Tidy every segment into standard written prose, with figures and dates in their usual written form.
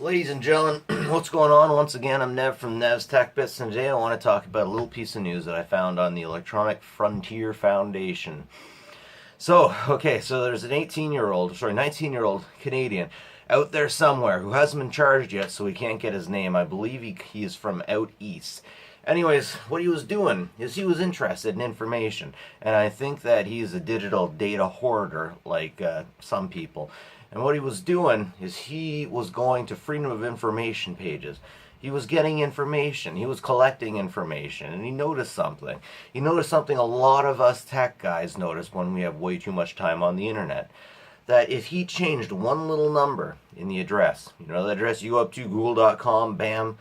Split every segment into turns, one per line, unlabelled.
Ladies and gentlemen, what's going on? Once again, I'm Nev from Nev's Tech Bits, and today I want to talk about a little piece of news that I found on the Electronic Frontier Foundation. So there's an 19-year-old Canadian out there somewhere who hasn't been charged yet, so we can't get his name. I believe he is from out east. Anyways, what he was doing is he was interested in information, and I think that he's a digital data hoarder like some people. And what he was doing is he was going to Freedom of Information pages. He was getting information. He was collecting information. And he noticed something. He noticed something a lot of us tech guys notice when we have way too much time on the internet. That if he changed one little number in the address, the address you go up to, google.com, bam,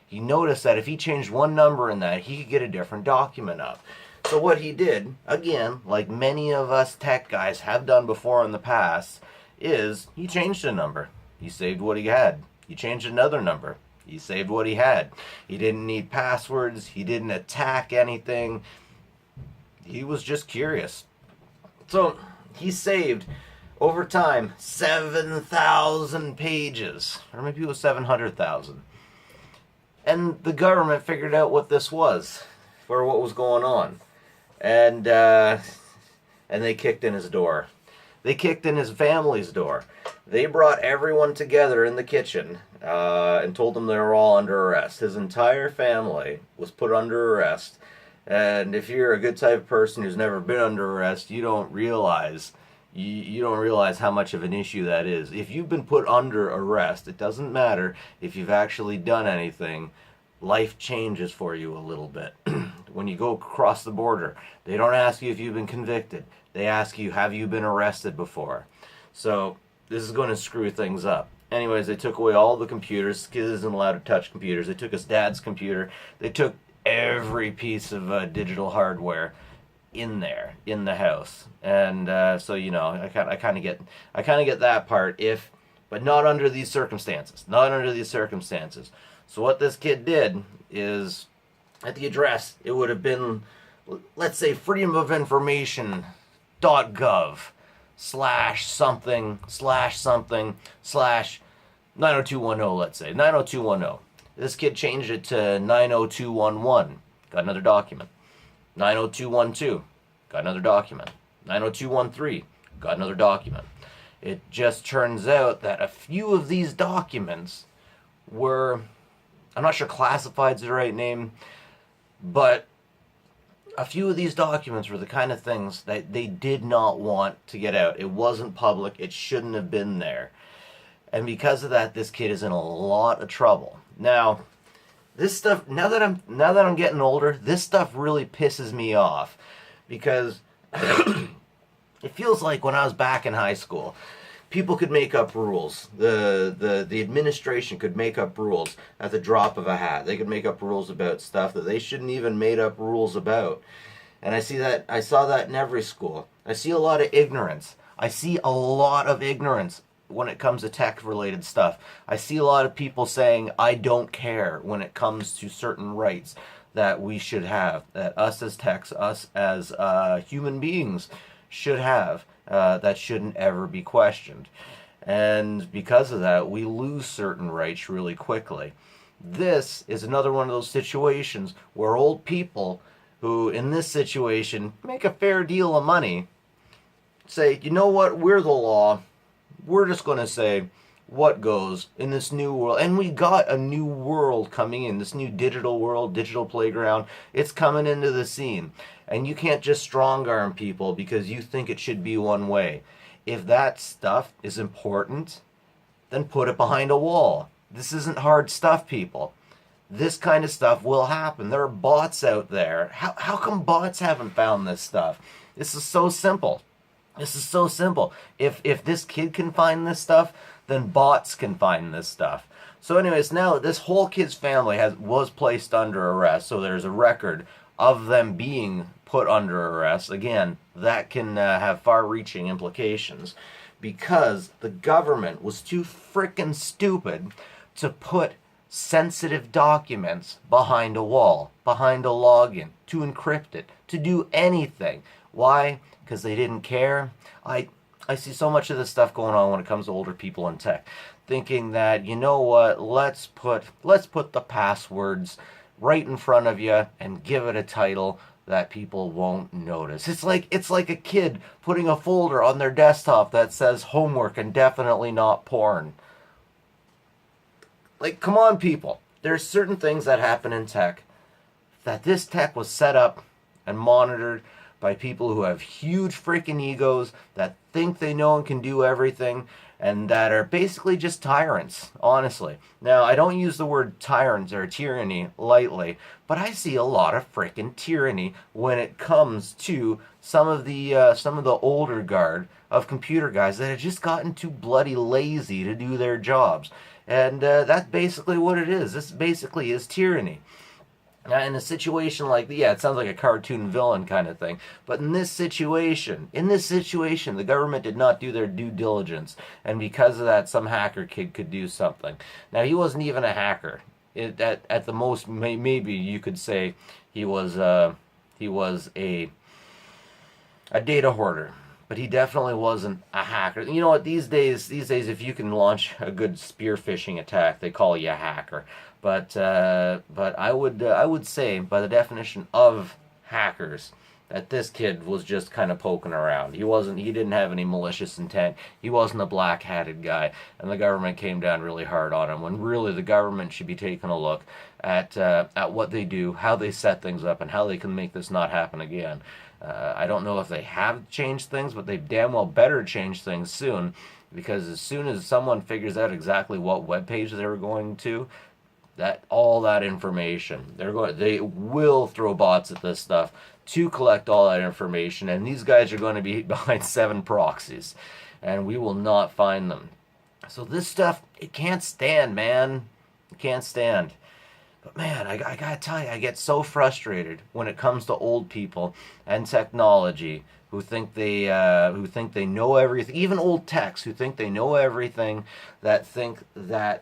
he noticed that if he changed one number in that, he could get a different document up. So what he did, again, like many of us tech guys have done before in the past, is he changed a number. He saved what he had. He changed another number. He saved what he had. He didn't need passwords. He didn't attack anything. He was just curious. So he saved, over time, 7,000 pages. Or maybe it was 700,000. And the government figured out what this was, or what was going on. And they kicked in his door. They kicked in his family's door. They brought everyone together in the kitchen and told them they were all under arrest. His entire family was put under arrest. And if you're a good type of person who's never been under arrest, you don't realize how much of an issue that is. If you've been put under arrest, it doesn't matter if you've actually done anything. Life changes for you a little bit. When you go across the border, they don't ask you if you've been convicted. They ask you, have you been arrested before? So this is going to screw things up. Anyways, they took away all the computers. Kid isn't allowed to touch computers. They took his dad's computer. They took every piece of digital hardware in the house. And so I kind of get that part, but not under these circumstances. Not under these circumstances. So what this kid did is, at the address, it would have been, let's say, freedomofin.gov/something/90210, let's say 90210. This kid changed it to 90211, got another document. 90212, got another document. 90213, got another document. It just turns out that a few of these documents were, I'm not sure classified's the right name, but a few of these documents were the kind of things that they did not want to get out. It wasn't public. It shouldn't have been there. And because of that, this kid is in a lot of trouble. Now, this stuff, now that I'm getting older, this stuff really pisses me off, because it feels like when I was back in high school, people could make up rules. The administration could make up rules at the drop of a hat. They could make up rules about stuff that they shouldn't even made up rules about. And I saw that in every school. I see a lot of ignorance. I see a lot of ignorance when it comes to tech-related stuff. I see a lot of people saying, I don't care, when it comes to certain rights that we should have, that us as techs, us as human beings should have. That shouldn't ever be questioned. And because of that, we lose certain rights really quickly. This is another one of those situations where old people who, in this situation, make a fair deal of money, say, you know what, we're the law. We're just going to say what goes in this new world. And we got a new world coming in, this new digital world, digital playground. It's coming into the scene. And you can't just strong-arm people because you think it should be one way. If that stuff is important, then put it behind a wall. This isn't hard stuff, people. This kind of stuff will happen. There are bots out there. How come bots haven't found this stuff? This is so simple. This is so simple. If this kid can find this stuff, then bots can find this stuff. So anyways, now this whole kid's family was placed under arrest, so there's a record of them being put under arrest. Again, that can have far-reaching implications, because the government was too frickin' stupid to put sensitive documents behind a wall, behind a login, to encrypt it, to do anything. Why? Because they didn't care. I see so much of this stuff going on when it comes to older people in tech. thinking that, you know what, let's put the passwords right in front of you and give it a title that people won't notice. It's like a kid putting a folder on their desktop that says homework and definitely not porn. Like, come on, people. There's certain things that happen in tech that this tech was set up and monitored by people who have huge freaking egos, that think they know and can do everything, and that are basically just tyrants, honestly. Now, I don't use the word tyrants or tyranny lightly, but I see a lot of freaking tyranny when it comes to some of the older guard of computer guys that have just gotten too bloody lazy to do their jobs. And that's basically what it is. This basically is tyranny. Now, in a situation like, yeah, it sounds like a cartoon villain kind of thing, but in this situation, the government did not do their due diligence, and because of that, some hacker kid could do something. Now, he wasn't even a hacker. At the most, maybe you could say he was a data hoarder. But he definitely wasn't a hacker. You know what? These days, if you can launch a good spear phishing attack, they call you a hacker. But I would say, by the definition of hackers, that this kid was just kind of poking around. He didn't have any malicious intent. He wasn't a black-hatted guy, and the government came down really hard on him. When really the government should be taking a look at what they do, how they set things up, and how they can make this not happen again. I don't know if they have changed things, but they damn well better change things soon, because as soon as someone figures out exactly what webpage they were going to, all that information, they will throw bots at this stuff to collect all that information, and these guys are going to be behind 7 proxies, and we will not find them. So this stuff, it can't stand, man. It can't stand. But man, I gotta tell you, I get so frustrated when it comes to old people and technology who think they know everything. Even old techs who think they know everything, that think that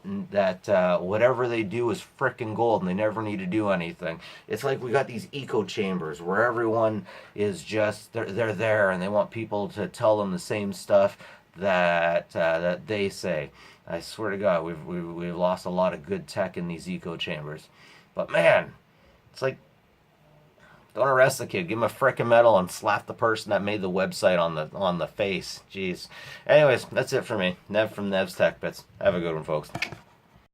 whatever they do is frickin' gold and they never need to do anything. It's like we got these echo chambers where everyone is just they're there and they want people to tell them the same stuff that they say. I swear to God, we've lost a lot of good tech in these echo chambers. But man, it's like, don't arrest the kid. Give him a frickin' medal and slap the person that made the website on the face. Jeez. Anyways, that's it for me. Nev from Nev's Tech Bits. Have a good one, folks.